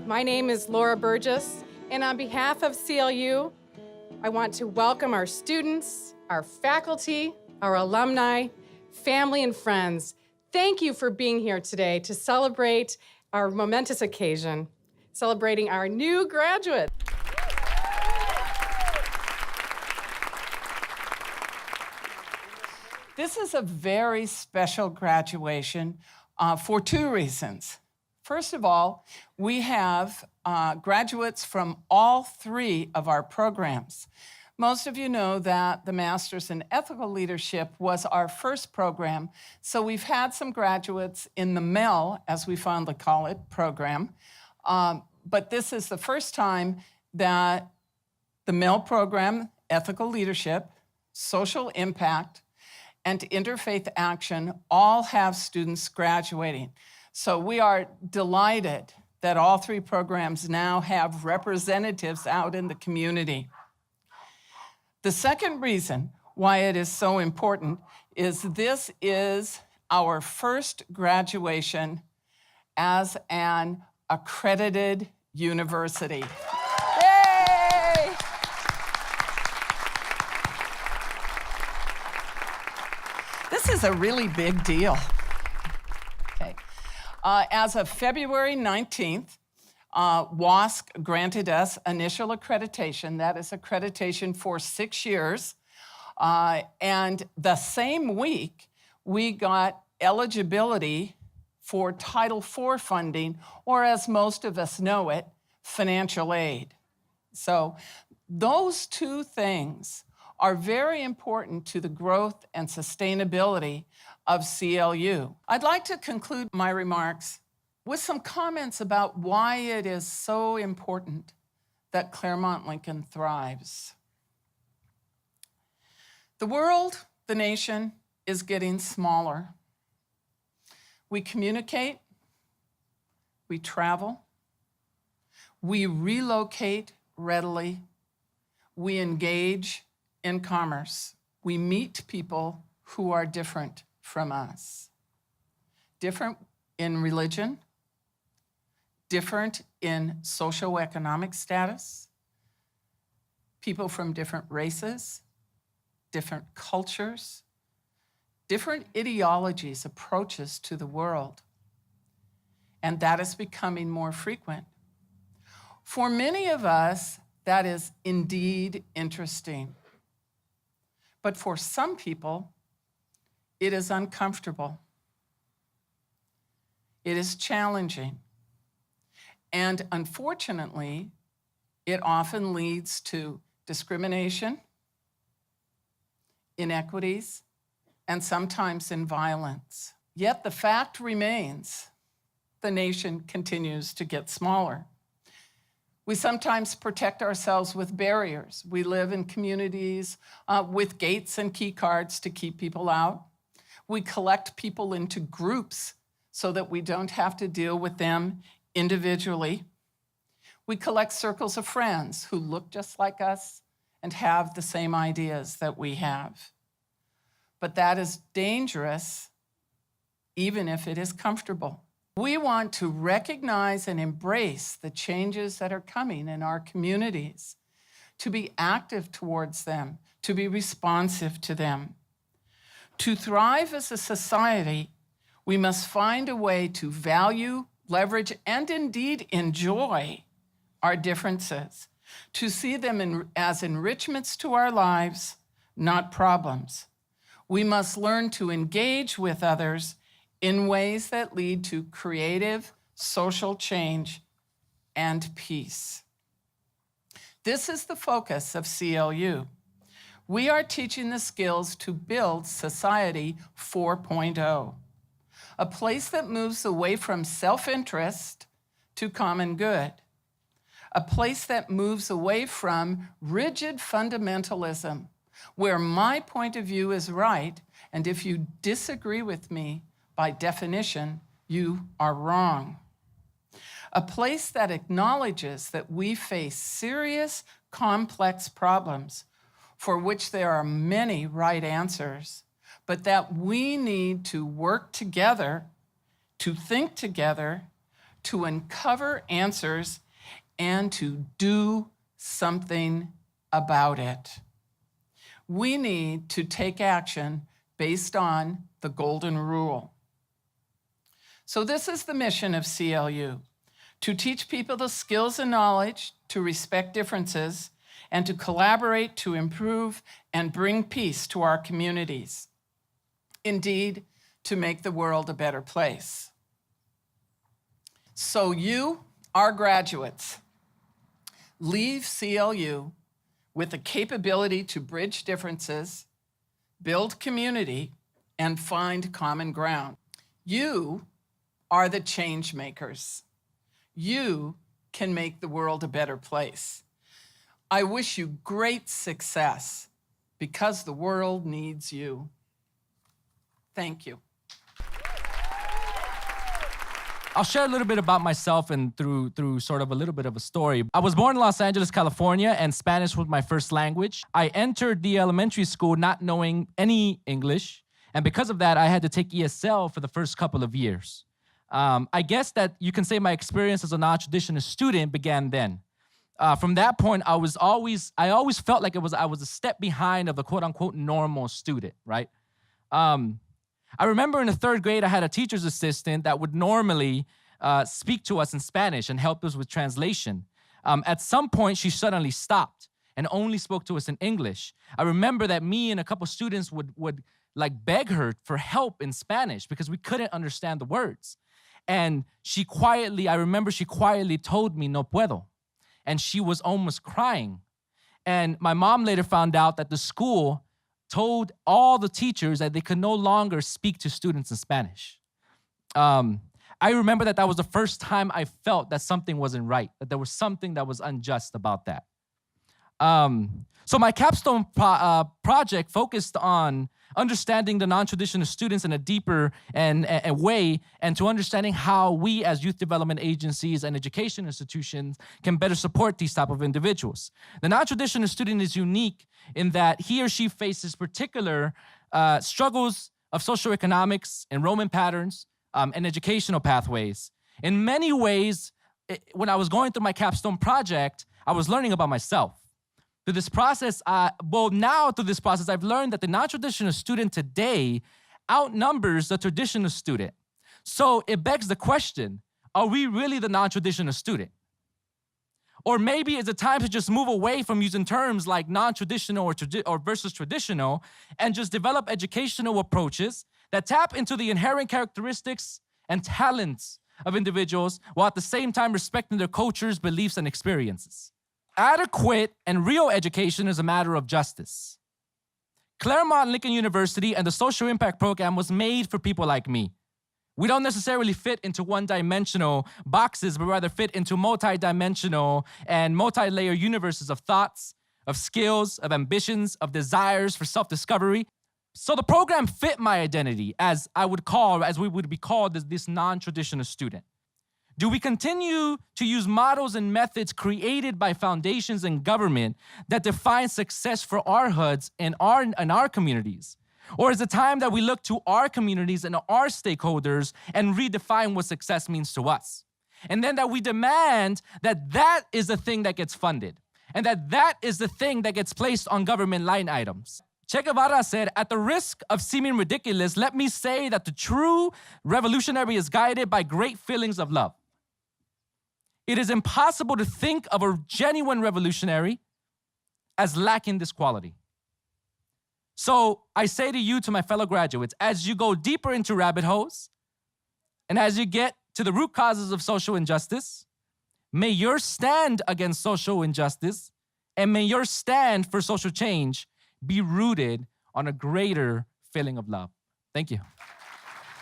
My name is Laura Burgess, and on behalf of CLU, I want to welcome our students, our faculty, our alumni, family, and friends. Thank you for being here today to celebrate our momentous occasion, celebrating our new graduate. This is a very special graduation for two reasons. First of all, we have graduates from all three of our programs. Most of you know that the Master's in Ethical Leadership was our first program, so we've had some graduates in the MEL, as we fondly call it, program. But this is the first time that the MEL program, Ethical Leadership, Social Impact, and Interfaith Action all have students graduating. So we are delighted that all three programs now have representatives out in the community. The second reason why it is so important is this is our first graduation as an accredited university. Yay! This is a really big deal. Okay. As of February 19th, WASC granted us initial accreditation. That is accreditation for 6 years. And the same week, we got eligibility for Title IV funding, or as most of us know it, financial aid. So those two things are very important to the growth and sustainability of CLU. I'd like to conclude my remarks with some comments about why it is so important that Claremont Lincoln thrives. The world, the nation, is getting smaller. We communicate, we travel, we relocate readily, we engage in commerce. We meet people who are different from us. Different in religion, different in socioeconomic status, people from different races, different cultures, different ideologies, approaches to the world. And that is becoming more frequent. For many of us, that is indeed interesting. But for some people, it is uncomfortable. It is challenging. And unfortunately, it often leads to discrimination, inequities, and sometimes in violence. Yet the fact remains, the nation continues to get smaller. We sometimes protect ourselves with barriers. We live in communities with gates and key cards to keep people out. We collect people into groups so that we don't have to deal with them individually. We collect circles of friends who look just like us and have the same ideas that we have. But that is dangerous, even if it is comfortable. We want to recognize and embrace the changes that are coming in our communities, to be active towards them, to be responsive to them. To thrive as a society, we must find a way to value, leverage, and indeed enjoy our differences, to see them as enrichments to our lives, not problems. We must learn to engage with others in ways that lead to creative social change and peace. This is the focus of CLU. We are teaching the skills to build Society 4.0, a place that moves away from self-interest to common good, a place that moves away from rigid fundamentalism, where my point of view is right, and if you disagree with me, by definition, you are wrong. A place that acknowledges that we face serious, complex problems for which there are many right answers, but that we need to work together, to think together, to uncover answers and to do something about it. We need to take action based on the golden rule. So this is the mission of CLU, to teach people the skills and knowledge to respect differences and to collaborate to improve and bring peace to our communities. Indeed, to make the world a better place. So you, our graduates, leave CLU with the capability to bridge differences, build community, and find common ground. You are the change makers. You can make the world a better place. I wish you great success because the world needs you. Thank you. I'll share a little bit about myself and through sort of a little bit of a story. I was born in Los Angeles, California, and Spanish was my first language. I entered the elementary school not knowing any English, and because of that, I had to take ESL for the first couple of years. I guess that you can say my experience as a non-traditional student began then. From that point, I always felt like I was a step behind of the quote-unquote normal student, right? I remember in the 3rd grade, I had a teacher's assistant that would normally speak to us in Spanish and help us with translation. At some point, she suddenly stopped and only spoke to us in English. I remember that me and a couple students would like beg her for help in Spanish because we couldn't understand the words. And I remember she quietly told me, "No puedo." And she was almost crying. And my mom later found out that the school told all the teachers that they could no longer speak to students in Spanish. I remember that was the first time I felt that something wasn't right, that there was something that was unjust about that. So my capstone project focused on understanding the non-traditional students in a deeper way, and to understanding how we as youth development agencies and education institutions can better support these type of individuals. The non-traditional student is unique in that he or she faces particular struggles of socioeconomics, enrollment patterns, and educational pathways. In many ways, when I was going through my capstone project, I was learning about myself. Through this process, I've learned that the non-traditional student today outnumbers the traditional student. So it begs the question, are we really the non-traditional student? Or maybe it's a time to just move away from using terms like non-traditional or versus traditional and just develop educational approaches that tap into the inherent characteristics and talents of individuals while at the same time respecting their cultures, beliefs, and experiences. Adequate and real education is a matter of justice. Claremont Lincoln University and the Social Impact Program was made for people like me. We don't necessarily fit into one-dimensional boxes, but rather fit into multi-dimensional and multi-layer universes of thoughts, of skills, of ambitions, of desires for self-discovery. So the program fit my identity as we would be called as this non-traditional student. Do we continue to use models and methods created by foundations and government that define success for our hoods and our communities? Or is it time that we look to our communities and our stakeholders and redefine what success means to us? And then that we demand that is the thing that gets funded and that is the thing that gets placed on government line items. Che Guevara said, "At the risk of seeming ridiculous, let me say that the true revolutionary is guided by great feelings of love." It is impossible to think of a genuine revolutionary as lacking this quality. So I say to you, to my fellow graduates, as you go deeper into rabbit holes and as you get to the root causes of social injustice, may your stand against social injustice and may your stand for social change be rooted on a greater feeling of love. Thank you.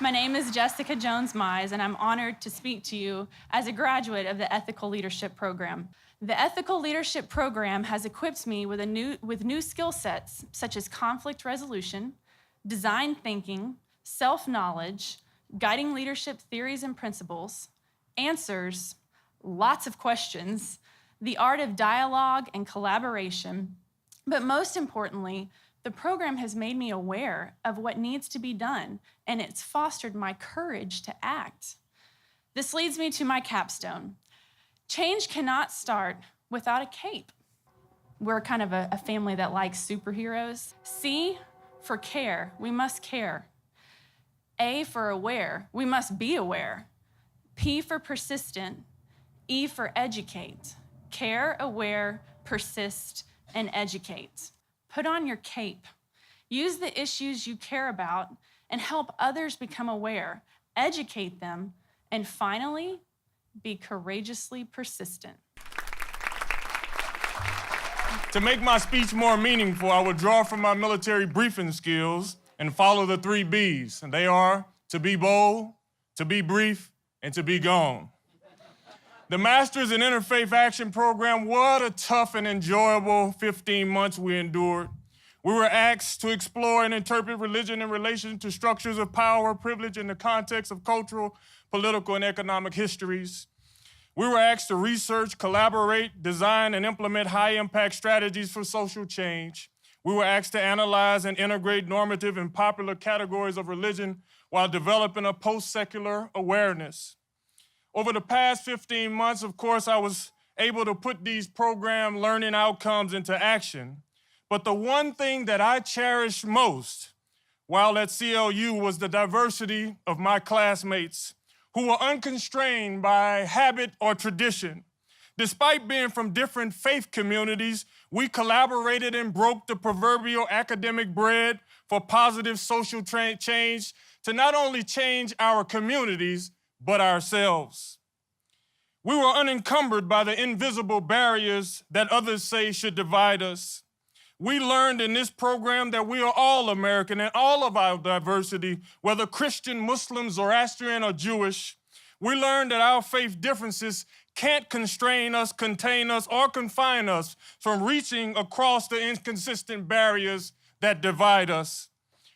My name is Jessica Jones-Mize, and I'm honored to speak to you as a graduate of the Ethical Leadership Program. The Ethical Leadership Program has equipped me with new skill sets such as conflict resolution, design thinking, self-knowledge, guiding leadership theories and principles, answers, lots of questions, the art of dialogue and collaboration, but most importantly, the program has made me aware of what needs to be done, and it's fostered my courage to act. This leads me to my capstone. Change cannot start without a cape. We're kind of a family that likes superheroes. C for care, we must care. A for aware, we must be aware. P for persistent, E for educate. Care, aware, persist, and educate. Put on your cape. Use the issues you care about and help others become aware. Educate them, and finally, be courageously persistent. To make my speech more meaningful, I will draw from my military briefing skills and follow the 3 B's. And they are to be bold, to be brief, and to be gone. The Masters in Interfaith Action Program, what a tough and enjoyable 15 months we endured. We were asked to explore and interpret religion in relation to structures of power, privilege in the context of cultural, political, and economic histories. We were asked to research, collaborate, design, and implement high-impact strategies for social change. We were asked to analyze and integrate normative and popular categories of religion while developing a post-secular awareness. Over the past 15 months, of course, I was able to put these program learning outcomes into action. But the one thing that I cherished most while at CLU was the diversity of my classmates who were unconstrained by habit or tradition. Despite being from different faith communities, we collaborated and broke the proverbial academic bread for positive social change to not only change our communities, but ourselves. We were unencumbered by the invisible barriers that others say should divide us. We learned in this program that we are all American and all of our diversity, whether Christian, Muslim, Zoroastrian, or Jewish. We learned that our faith differences can't constrain us, contain us, or confine us from reaching across the inconsistent barriers that divide us.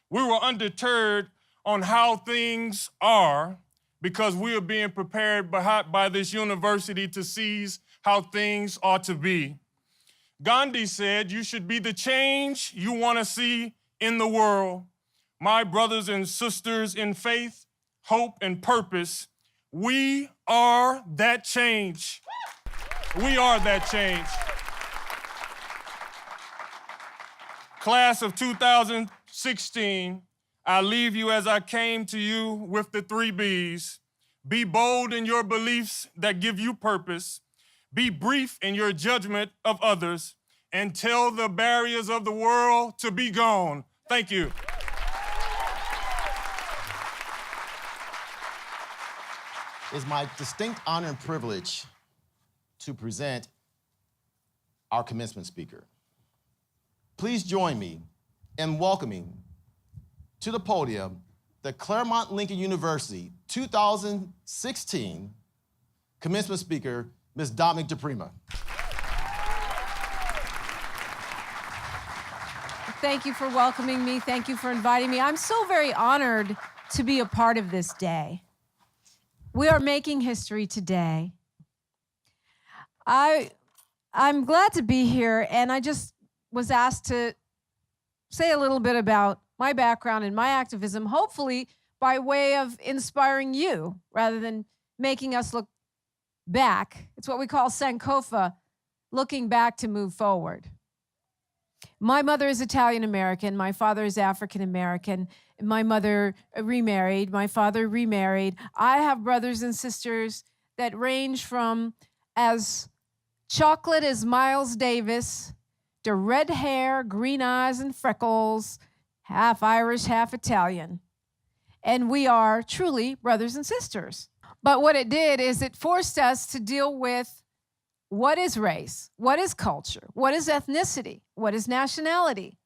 We were undeterred on how things are because we are being prepared by this university to seize how things ought to be. Gandhi said, you should be the change you want to see in the world. My brothers and sisters in faith, hope, and purpose, we are that change. We are that change. Class of 2016, I leave you as I came to you with the 3 B's. Be bold in your beliefs that give you purpose. Be brief in your judgment of others, and tell the barriers of the world to be gone. Thank you. It's my distinct honor and privilege to present our commencement speaker. Please join me in welcoming to the podium the Claremont Lincoln University 2016 commencement speaker, Ms. Dominic DePrima. Thank you for welcoming me. Thank you for inviting me. I'm so very honored to be a part of this day. We are making history today. I'm glad to be here, and I just was asked to say a little bit about my background and my activism, hopefully by way of inspiring you rather than making us look back. It's what we call Sankofa, looking back to move forward. My mother is Italian-American. My father is African-American. My mother remarried. My father remarried. I have brothers and sisters that range from as chocolate as Miles Davis to red hair, green eyes, and freckles, half Irish, half Italian. And we are truly brothers and sisters. But what it did is it forced us to deal with what is race, what is culture, what is ethnicity, what is nationality,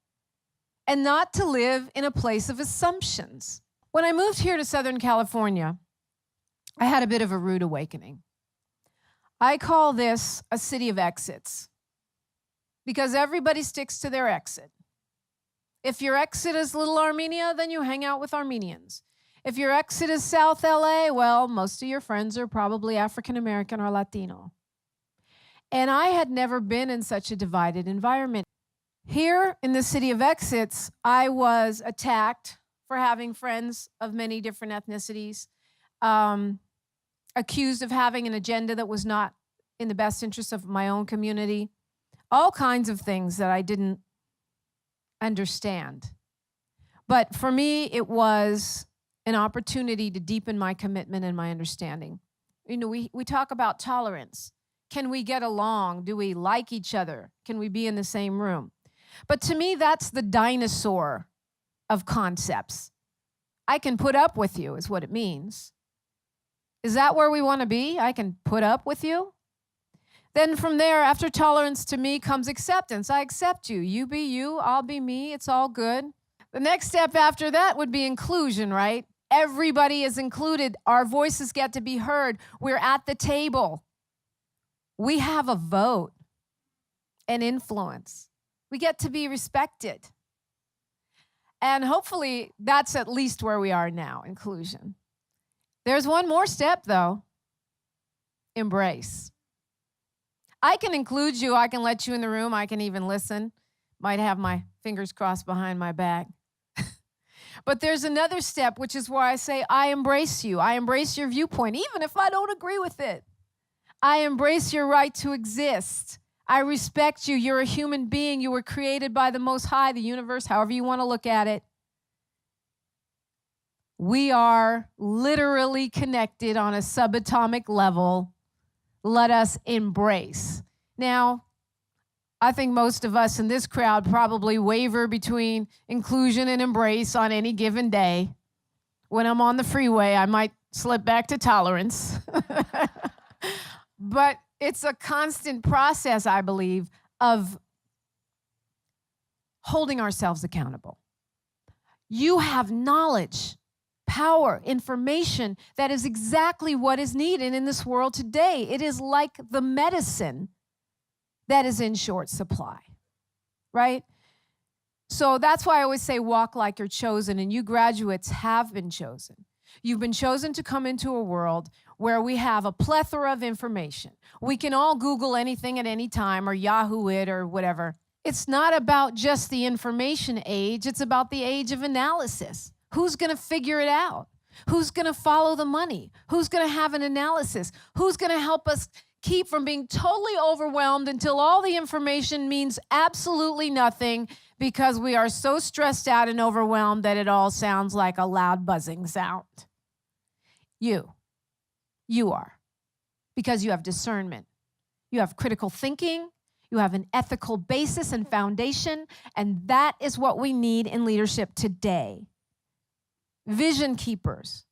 and not to live in a place of assumptions. When I moved here to Southern California, I had a bit of a rude awakening. I call this a city of exits because everybody sticks to their exit. If your exit is Little Armenia, then you hang out with Armenians. If your exit is South LA, well, most of your friends are probably African American or Latino. And I had never been in such a divided environment. Here in the city of exits, I was attacked for having friends of many different ethnicities. accused of having an agenda that was not in the best interest of my own community. All kinds of things that I didn't understand. But for me, it was an opportunity to deepen my commitment and my understanding. You know, we talk about tolerance. Can we get along? Do we like each other? Can we be in the same room? But to me, that's the dinosaur of concepts. I can put up with you is what it means. Is that where we want to be? I can put up with you? Then from there, after tolerance to me comes acceptance. I accept you. You be you, I'll be me. It's all good. The next step after that would be inclusion, right? Everybody is included. Our voices get to be heard. We're at the table. We have a vote and influence. We get to be respected. And hopefully that's at least where we are now, inclusion. There's one more step though, embrace. I can include you, I can let you in the room, I can even listen. Might have my fingers crossed behind my back. But there's another step, which is where I say, I embrace you. I embrace your viewpoint, even if I don't agree with it. I embrace your right to exist. I respect you. You're a human being. You were created by the Most High, the universe, however you want to look at it. We are literally connected on a subatomic level. Let us embrace. Now, I think most of us in this crowd probably waver between inclusion and embrace on any given day. When I'm on the freeway, I might slip back to tolerance. But it's a constant process, I believe, of holding ourselves accountable. You have knowledge, power, information that is exactly what is needed in this world today. It is like the medicine that is in short supply, right? So that's why I always say walk like you're chosen, and you graduates have been chosen. You've been chosen to come into a world where we have a plethora of information. We can all Google anything at any time or Yahoo it or whatever. It's not about just the information age, it's about the age of analysis. Who's going to figure it out? Who's going to follow the money? Who's going to have an analysis? Who's going to help us keep from being totally overwhelmed until all the information means absolutely nothing because we are so stressed out and overwhelmed that it all sounds like a loud buzzing sound? You are. Because you have discernment. You have critical thinking. You have an ethical basis and foundation. And that is what we need in leadership today. Vision keepers.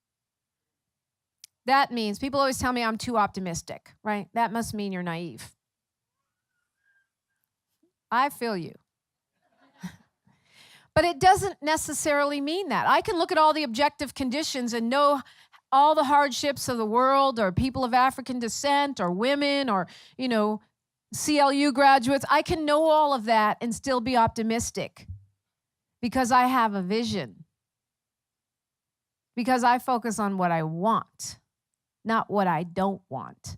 That means, people always tell me I'm too optimistic, right? That must mean you're naive. I feel you. But it doesn't necessarily mean that. I can look at all the objective conditions and know all the hardships of the world, or people of African descent, or women, or, CLU graduates. I can know all of that and still be optimistic because I have a vision. Because I focus on what I want, not what I don't want.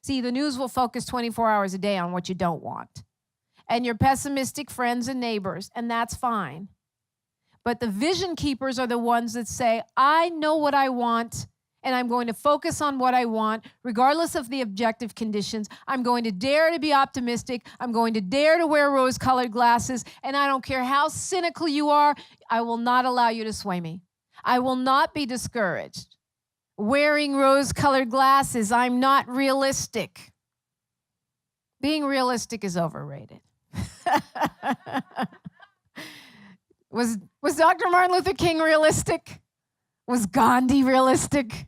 See, the news will focus 24 hours a day on what you don't want. And your pessimistic friends and neighbors, and that's fine. But the vision keepers are the ones that say, I know what I want, and I'm going to focus on what I want, regardless of the objective conditions. I'm going to dare to be optimistic. I'm going to dare to wear rose-colored glasses, and I don't care how cynical you are, I will not allow you to sway me. I will not be discouraged. Wearing rose-colored glasses, I'm not realistic. Being realistic is overrated. Was Dr. Martin Luther King realistic? Was Gandhi realistic?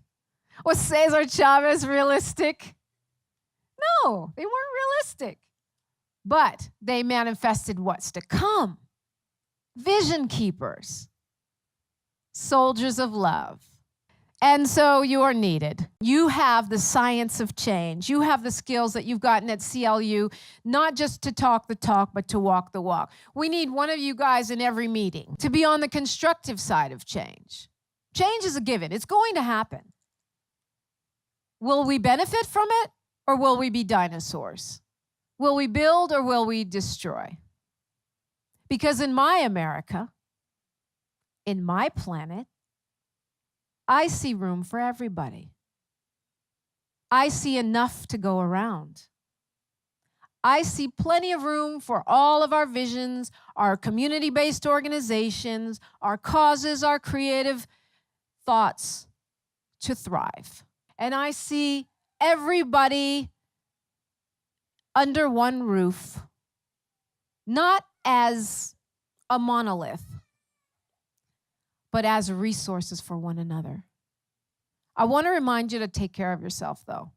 Was Cesar Chavez realistic? No, they weren't realistic. But they manifested what's to come. Vision keepers. Soldiers of love. And so you are needed. You have the science of change. You have the skills that you've gotten at CLU, not just to talk the talk, but to walk the walk. We need one of you guys in every meeting to be on the constructive side of change. Change is a given. It's going to happen. Will we benefit from it, or will we be dinosaurs? Will we build, or will we destroy? Because in my America, in my planet, I see room for everybody. I see enough to go around. I see plenty of room for all of our visions, our community-based organizations, our causes, our creative thoughts to thrive. And I see everybody under one roof, not as a monolith, but as resources for one another. I want to remind you to take care of yourself, though.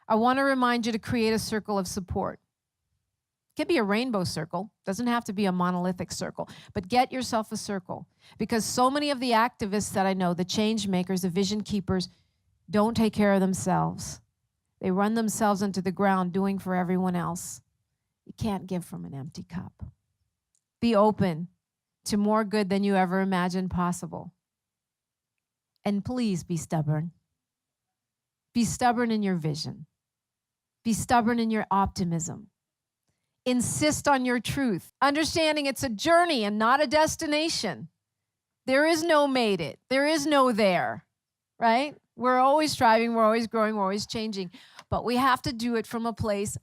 I want to remind you to create a circle of support. It could be a rainbow circle, doesn't have to be a monolithic circle, but get yourself a circle, because so many of the activists that I know, the change makers, the vision keepers, don't take care of themselves. They run themselves into the ground doing for everyone else. You can't give from an empty cup. Be open to more good than you ever imagined possible. And please be stubborn. Be stubborn in your vision. Be stubborn in your optimism. Insist on your truth, understanding it's a journey and not a destination. There is no made it. There is no there, right? We're always striving, we're always growing, we're always changing. But we have to do it from a place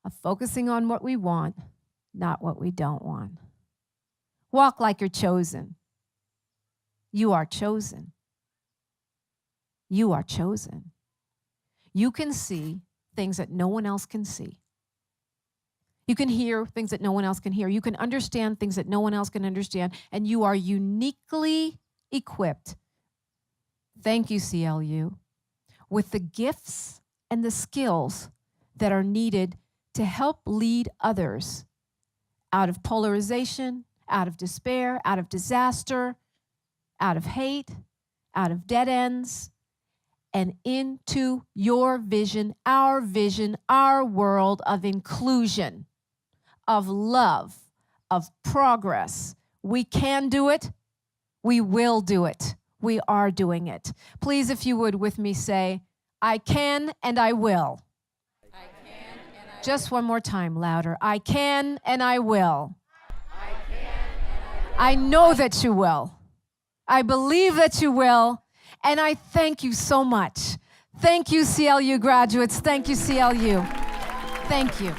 of focusing on what we want, not what we don't want. Walk like you're chosen. You are chosen. You are chosen. You can see things that no one else can see. You can hear things that no one else can hear. You can understand things that no one else can understand. And you are uniquely equipped, thank you, CLU, with the gifts and the skills that are needed to help lead others out of polarization, out of despair, out of disaster, out of hate, out of dead ends, and into your vision, our world of inclusion, of love, of progress. We can do it. We will do it. We are doing it. Please, if you would, with me say, I can and I will. I can and I Just one more time, louder. I can and I will. I can and I will. I know that you will. I believe that you will. And I thank you so much. Thank you, CLU graduates. Thank you, CLU. Thank you.